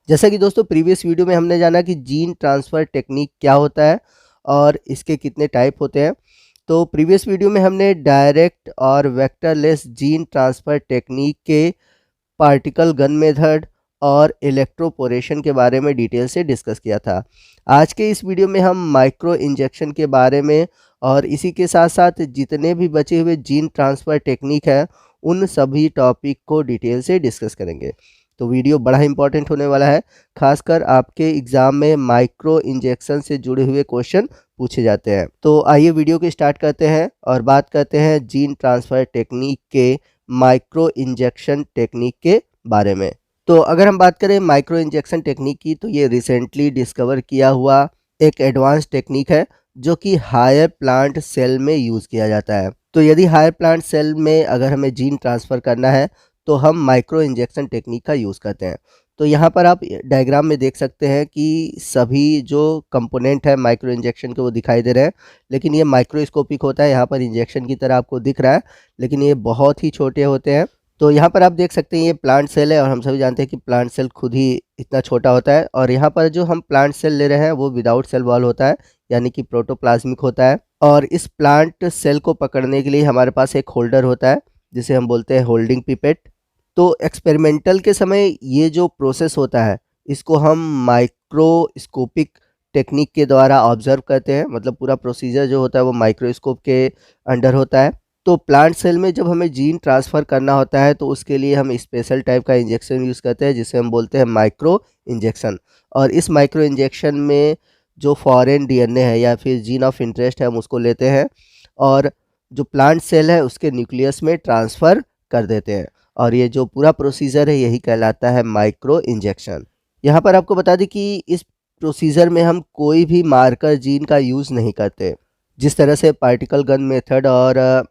जैसा कि दोस्तों प्रीवियस वीडियो में हमने जाना कि जीन ट्रांसफ़र टेक्निक क्या होता है और इसके कितने टाइप होते हैं। तो प्रीवियस वीडियो में हमने डायरेक्ट और वेक्टरलेस जीन ट्रांसफ़र टेक्निक के पार्टिकल गन मेथड और इलेक्ट्रोपोरेशन के बारे में डिटेल से डिस्कस किया था। आज के इस वीडियो में हम माइक्रो इंजेक्शन के बारे में और इसी के साथ साथ जितने भी बचे हुए जीन ट्रांसफ़र टेक्निक है उन सभी टॉपिक को डिटेल से डिस्कस करेंगे। तो वीडियो बड़ा इंपॉर्टेंट होने वाला है, खासकर आपके एग्ज़ाम में माइक्रो इंजेक्शन से जुड़े हुए क्वेश्चन पूछे जाते हैं। तो आइए वीडियो को स्टार्ट करते हैं और बात करते हैं जीन ट्रांसफ़र टेक्निक के माइक्रो इंजेक्शन टेक्निक के बारे में। तो अगर हम बात करें माइक्रो इंजेक्शन टेक्निक की, तो ये रिसेंटली डिस्कवर किया हुआ एक एडवांस टेक्निक है जो कि हायर प्लांट सेल में यूज़ किया जाता है। तो यदि हायर प्लांट सेल में अगर हमें जीन ट्रांसफ़र करना है तो हम माइक्रो इंजेक्शन टेक्निक का यूज़ करते हैं। तो यहाँ पर आप डायग्राम में देख सकते हैं कि सभी जो कंपोनेंट है माइक्रो इंजेक्शन के वो दिखाई दे रहे हैं, लेकिन ये माइक्रोस्कोपिक होता है। यहाँ पर इंजेक्शन की तरह आपको दिख रहा है, लेकिन ये बहुत ही छोटे होते हैं। तो यहाँ पर आप देख सकते हैं ये प्लांट सेल है और हम सभी जानते हैं कि प्लांट सेल खुद ही इतना छोटा होता है। और यहाँ पर जो हम प्लांट सेल ले रहे हैं वो विदाउट सेल वॉल होता है, यानी कि प्रोटोप्लाज्मिक होता है। और इस प्लांट सेल को पकड़ने के लिए हमारे पास एक होल्डर होता है जिसे हम बोलते हैं होल्डिंग पिपेट। तो एक्सपेरिमेंटल के समय ये जो प्रोसेस होता है इसको हम माइक्रोस्कोपिक टेक्निक के द्वारा ऑब्जर्व करते हैं, मतलब पूरा प्रोसीजर जो होता है वो माइक्रोस्कोप के अंडर होता है। तो प्लांट सेल में जब हमें जीन ट्रांसफ़र करना होता है तो उसके लिए हम स्पेशल टाइप का इंजेक्शन यूज़ करते हैं जिसे हम बोलते हैं माइक्रो इंजेक्शन। और इस माइक्रो इंजेक्शन में जो फॉरेन डीएनए है या फिर जीन ऑफ इंटरेस्ट है हम उसको लेते हैं और जो प्लांट सेल है उसके न्यूक्लियस में ट्रांसफ़र कर देते हैं। और ये जो पूरा प्रोसीजर है यही कहलाता है माइक्रो इंजेक्शन। यहाँ पर आपको बता दें कि इस प्रोसीजर में हम कोई भी मार्कर जीन का यूज़ नहीं करते। जिस तरह से पार्टिकल गन मेथड और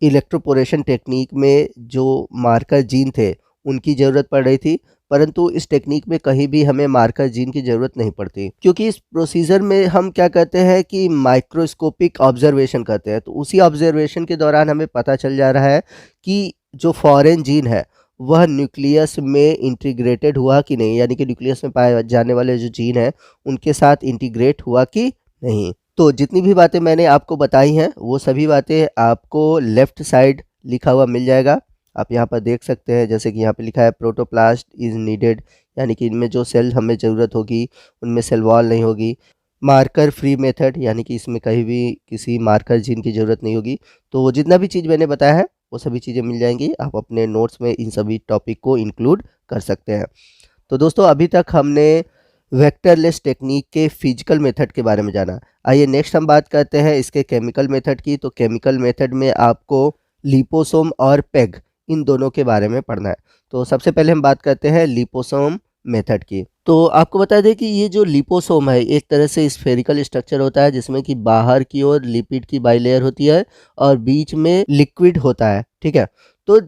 इलेक्ट्रोपोरेशन टेक्निक में जो मार्कर जीन थे उनकी ज़रूरत पड़ रही थी, परंतु इस टेक्निक में कहीं भी हमें मार्कर जीन की ज़रूरत नहीं पड़ती, क्योंकि इस प्रोसीजर में हम क्या करते हैं कि माइक्रोस्कोपिक ऑब्जर्वेशन करते हैं। तो उसी ऑब्जर्वेशन के दौरान हमें पता चल जा रहा है कि जो फॉरेन जीन है वह न्यूक्लियस में इंटीग्रेटेड हुआ कि नहीं, यानी कि न्यूक्लियस में पाए जाने वाले जो जीन है उनके साथ इंटीग्रेट हुआ कि नहीं। तो जितनी भी बातें मैंने आपको बताई हैं वो सभी बातें आपको लेफ़्ट साइड लिखा हुआ मिल जाएगा। आप यहाँ पर देख सकते हैं, जैसे कि यहाँ पे लिखा है प्रोटोप्लास्ट इज़ नीडेड, यानी कि इनमें जो सेल हमें ज़रूरत होगी उनमें सेल वॉल नहीं होगी। मार्कर फ्री मेथड, यानी कि इसमें कहीं भी किसी मार्कर जीन की ज़रूरत नहीं होगी। तो जितना भी चीज़ मैंने बताया है वो सभी चीज़ें मिल जाएंगी, आप अपने नोट्स में इन सभी टॉपिक को इंक्लूड कर सकते हैं। तो दोस्तों अभी तक हमने वेक्टरलेस टेक्निक के फिजिकल मेथड के बारे में जाना। आइए नेक्स्ट हम बात करते हैं इसके केमिकल मेथड की। तो केमिकल मेथड में आपको लिपोसोम और पेग इन दोनों के बारे में पढ़ना है। तो सबसे पहले हम बात करते हैं लिपोसोम मेथड की। तो आपको बता दें कि ये जो लिपोसोम है एक तरह से स्फेरिकल स्ट्रक्चर होता है जिसमें कि बाहर की ओर लिपिड की बाइलेयर होती है और बीच में लिक्विड होता है, ठीक है। तो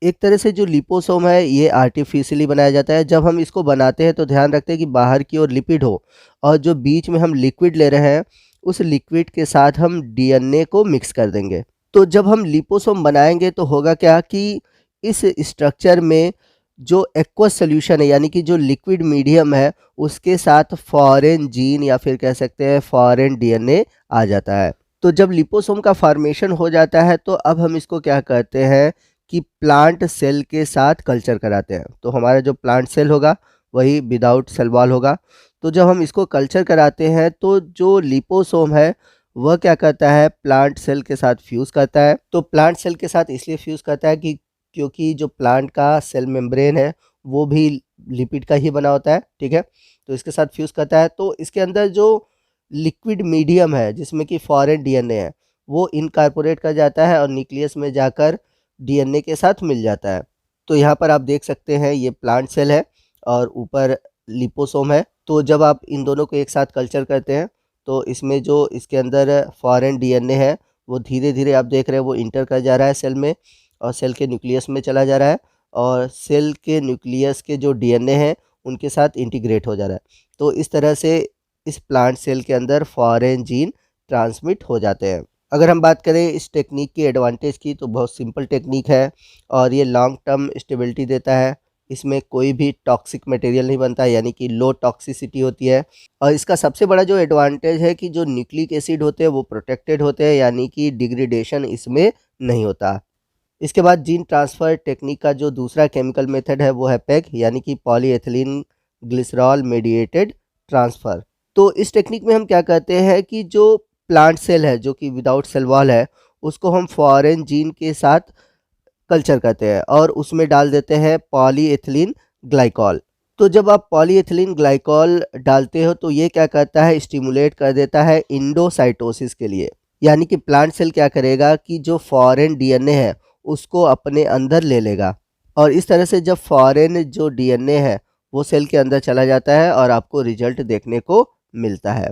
एक तरह से जो लिपोसोम है ये आर्टिफिशियली बनाया जाता है। जब हम इसको बनाते हैं तो ध्यान रखते हैं कि बाहर की ओर लिपिड हो और जो बीच में हम लिक्विड ले रहे हैं उस लिक्विड के साथ हम डीएनए को मिक्स कर देंगे। तो जब हम लिपोसोम बनाएंगे तो होगा क्या कि इस स्ट्रक्चर में जो एक्वस सॉल्यूशन है, यानी कि जो लिक्विड मीडियम है, उसके साथ फॉरेन जीन या फिर कह सकते हैं फॉरेन डीएनए आ जाता है। तो जब लिपोसोम का फॉर्मेशन हो जाता है तो अब हम इसको क्या करते हैं कि प्लांट सेल के साथ कल्चर कराते हैं। तो हमारा जो प्लांट सेल होगा वही विदाउट सेल वॉल होगा। तो जब हम इसको कल्चर कराते हैं तो जो लिपोसोम है वह क्या करता है, प्लांट सेल के साथ फ्यूज़ करता है। तो प्लांट सेल के साथ इसलिए फ्यूज़ करता है कि क्योंकि जो प्लांट का सेल मेम्ब्रेन है वो भी लिपिड का ही बना होता है, ठीक है। तो इसके साथ फ्यूज़ करता है तो इसके अंदर जो लिक्विड मीडियम है जिसमें कि फॉरेन डीएनए है वो इनकॉर्पोरेट कर जाता है और न्यूक्लियस में जाकर डीएनए के साथ मिल जाता है। तो यहाँ पर आप देख सकते हैं ये प्लांट सेल है और ऊपर लिपोसोम है। तो जब आप इन दोनों को एक साथ कल्चर करते हैं तो इसमें जो इसके अंदर फॉरेन डीएनए है वो धीरे धीरे आप देख रहे हैं वो इंटर कर जा रहा है सेल में और सेल के न्यूक्लियस में चला जा रहा है और सेल के न्यूक्लियस के जो डीएनए हैं उनके साथ इंटीग्रेट हो जा रहा है। तो इस तरह से इस प्लांट सेल के अंदर फॉरेन जीन ट्रांसमिट हो जाते हैं। अगर हम बात करें इस टेक्निक की एडवांटेज की तो बहुत सिंपल टेक्निक है और ये लॉन्ग टर्म स्टेबिलिटी देता है, इसमें कोई भी टॉक्सिक मटेरियल नहीं बनता, यानी कि लो टॉक्सिसिटी होती है। और इसका सबसे बड़ा जो एडवांटेज है कि जो न्यूक्लिक एसिड होते हैं वो प्रोटेक्टेड होते हैं, यानी कि डिग्रेडेशन इसमें नहीं होता। इसके बाद जीन ट्रांसफ़र टेक्निक का जो दूसरा केमिकल मेथड है वो है पेग, यानी कि पॉलीएथिलीन ग्लिसरॉल मेडिएटेड ट्रांसफ़र। तो इस टेक्निक में हम क्या करते हैं कि जो प्लांट सेल है जो कि विदाउट सेल वॉल है, उसको हम फॉरेन जीन के साथ कल्चर करते हैं और उसमें डाल देते हैं पॉलीएथिलीन ग्लाइकॉल। तो जब आप पॉलीएथिलीन ग्लाइकॉल डालते हो तो ये क्या करता है, स्टिमुलेट कर देता है इंडोसाइटोसिस के लिए। यानी कि प्लांट सेल क्या करेगा कि जो फॉरेन डीएनए है उसको अपने अंदर ले लेगा, और इस तरह से जब फॉरेन जो डीएनए है वो सेल के अंदर चला जाता है और आपको रिजल्ट देखने को मिलता है।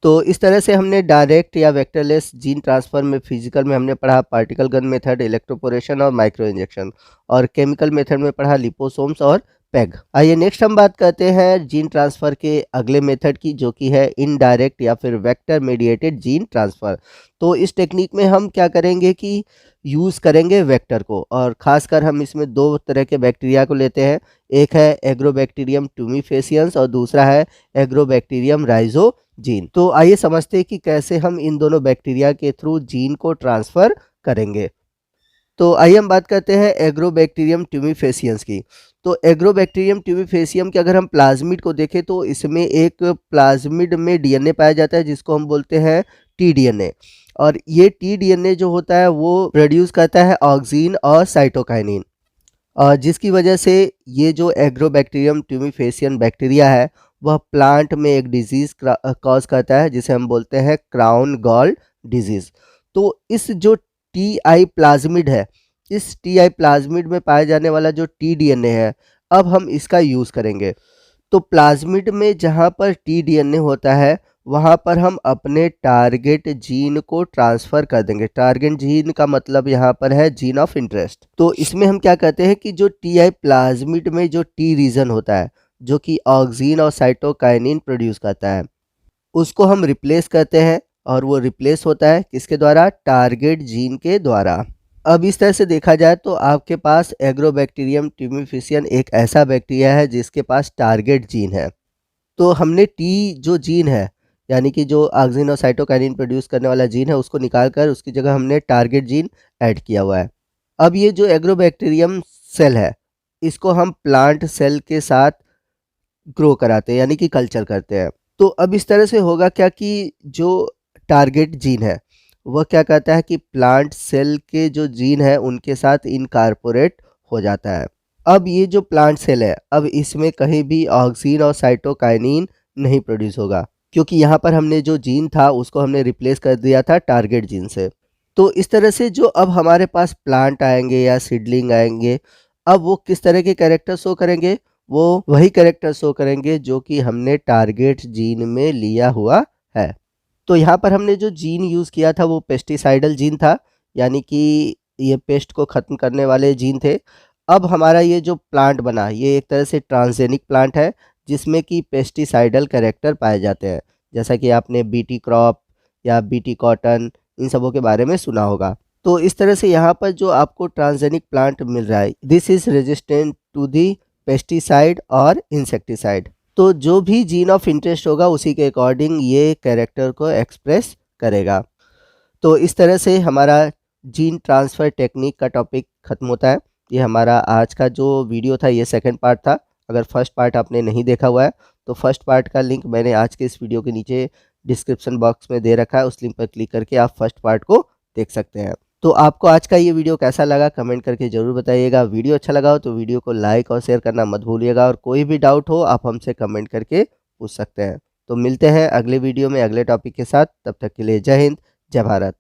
तो इस तरह से हमने डायरेक्ट या वेक्टरलेस जीन ट्रांसफ़र में फिजिकल में हमने पढ़ा पार्टिकल गन मेथड, इलेक्ट्रोपोरेशन और माइक्रो इंजेक्शन, और केमिकल मेथड में पढ़ा लिपोसोम्स और पेग। आइए नेक्स्ट हम बात करते हैं जीन ट्रांसफ़र के अगले मेथड की, जो कि है इनडायरेक्ट या फिर वेक्टर मेडिएटेड जीन ट्रांसफ़र। तो इस टेक्निक में हम क्या करेंगे कि यूज़ करेंगे वेक्टर को, और ख़ासकर हम इसमें दो तरह के बैक्टीरिया को लेते हैं। एक है एग्रोबैक्टीरियम ट्यूमीफेसियंस और दूसरा है एग्रोबैक्टीरियम राइजोजीन। तो आइए समझते हैं कि कैसे हम इन दोनों बैक्टीरिया के थ्रू जीन को ट्रांसफ़र करेंगे। तो आइए हम बात करते हैं एग्रोबैक्टीरियम ट्यूमीफेसियंस की। तो एग्रोबैक्टीरियम ट्यूमीफेसियम के अगर हम प्लाज्मिड को देखें तो इसमें एक प्लाज्मिड में डीएनए पाया जाता है जिसको हम बोलते हैं टीडीएनए, और ये टीडीएनए जो होता है वो प्रोड्यूस करता है ऑक्सीन और साइटोकाइनिन, जिसकी वजह से ये जो एग्रोबैक्टीरियम ट्यूमीफेसियन बैक्टीरिया है वह प्लांट में एक डिजीज़ कॉज करता है जिसे हम बोलते हैं क्राउन गॉल डिजीज़। तो इस जो टी आई प्लाज्मिड है, इस टी आई प्लाज्मिड में पाया जाने वाला जो टी डीएनए है, अब हम इसका यूज़ करेंगे। तो प्लाज्मिड में जहाँ पर टी डीएनए होता है वहाँ पर हम अपने टारगेट जीन को ट्रांसफ़र कर देंगे। टारगेट जीन का मतलब यहाँ पर है जीन ऑफ इंटरेस्ट। तो इसमें हम क्या करते हैं कि जो टी आई प्लाज्मिड में जो टी रीजन होता है जो कि ऑक्सीन और साइटोकाइनिन प्रोड्यूस करता है, उसको हम रिप्लेस करते हैं, और वो रिप्लेस होता है किसके द्वारा, टारगेट जीन के द्वारा। अब इस तरह से देखा जाए तो आपके पास एग्रोबैक्टीरियम ट्यूमीफेसियन एक ऐसा बैक्टीरिया है जिसके पास टारगेट जीन है। तो हमने टी जो जीन है, यानी कि जो ऑक्सीन और साइटोकाइनिन प्रोड्यूस करने वाला जीन है, उसको निकाल कर उसकी जगह हमने टारगेट जीन ऐड किया हुआ है। अब ये जो एग्रोबैक्टीरियम सेल है इसको हम प्लांट सेल के साथ ग्रो कराते हैं, यानी कि कल्चर करते हैं। तो अब इस तरह से होगा क्या कि जो टारगेट जीन है वह क्या कहता है कि प्लांट सेल के जो जीन है उनके साथ इनकॉर्पोरेट हो जाता है। अब ये जो प्लांट सेल है, अब इसमें कहीं भी ऑक्सीन और साइटोकाइनिन नहीं प्रोड्यूस होगा, क्योंकि यहाँ पर हमने जो जीन था उसको हमने रिप्लेस कर दिया था टारगेट जीन से। तो इस तरह से जो अब हमारे पास प्लांट आएंगे या सीडलिंग आएंगे, अब वो किस तरह के कैरेक्टर शो करेंगे, वो वही कैरेक्टर शो करेंगे जो कि हमने टारगेट जीन में लिया हुआ है। तो यहाँ पर हमने जो जीन यूज़ किया था वो पेस्टिसाइडल जीन था, यानी कि ये पेस्ट को ख़त्म करने वाले जीन थे। अब हमारा ये जो प्लांट बना ये एक तरह से ट्रांसजेनिक प्लांट है जिसमें कि पेस्टिसाइडल कैरेक्टर पाए जाते हैं, जैसा कि आपने बीटी क्रॉप या बीटी कॉटन इन सबों के बारे में सुना होगा। तो इस तरह से यहाँ पर जो आपको ट्रांसजेनिक प्लांट मिल रहा है, this is resistant to the pesticide और इंसेक्टिसाइड। तो जो भी जीन ऑफ इंटरेस्ट होगा उसी के अकॉर्डिंग ये कैरेक्टर को एक्सप्रेस करेगा। तो इस तरह से हमारा जीन ट्रांसफ़र टेक्निक का टॉपिक ख़त्म होता है। ये हमारा आज का जो वीडियो था ये सेकंड पार्ट था। अगर फर्स्ट पार्ट आपने नहीं देखा हुआ है तो फर्स्ट पार्ट का लिंक मैंने आज के इस वीडियो के नीचे डिस्क्रिप्शन बॉक्स में दे रखा है, उस लिंक पर क्लिक करके आप फर्स्ट पार्ट को देख सकते हैं। तो आपको आज का ये वीडियो कैसा लगा कमेंट करके ज़रूर बताइएगा। वीडियो अच्छा लगा हो तो वीडियो को लाइक और शेयर करना मत भूलिएगा, और कोई भी डाउट हो आप हमसे कमेंट करके पूछ सकते हैं। तो मिलते हैं अगले वीडियो में अगले टॉपिक के साथ, तब तक के लिए जय हिंद, जय भारत।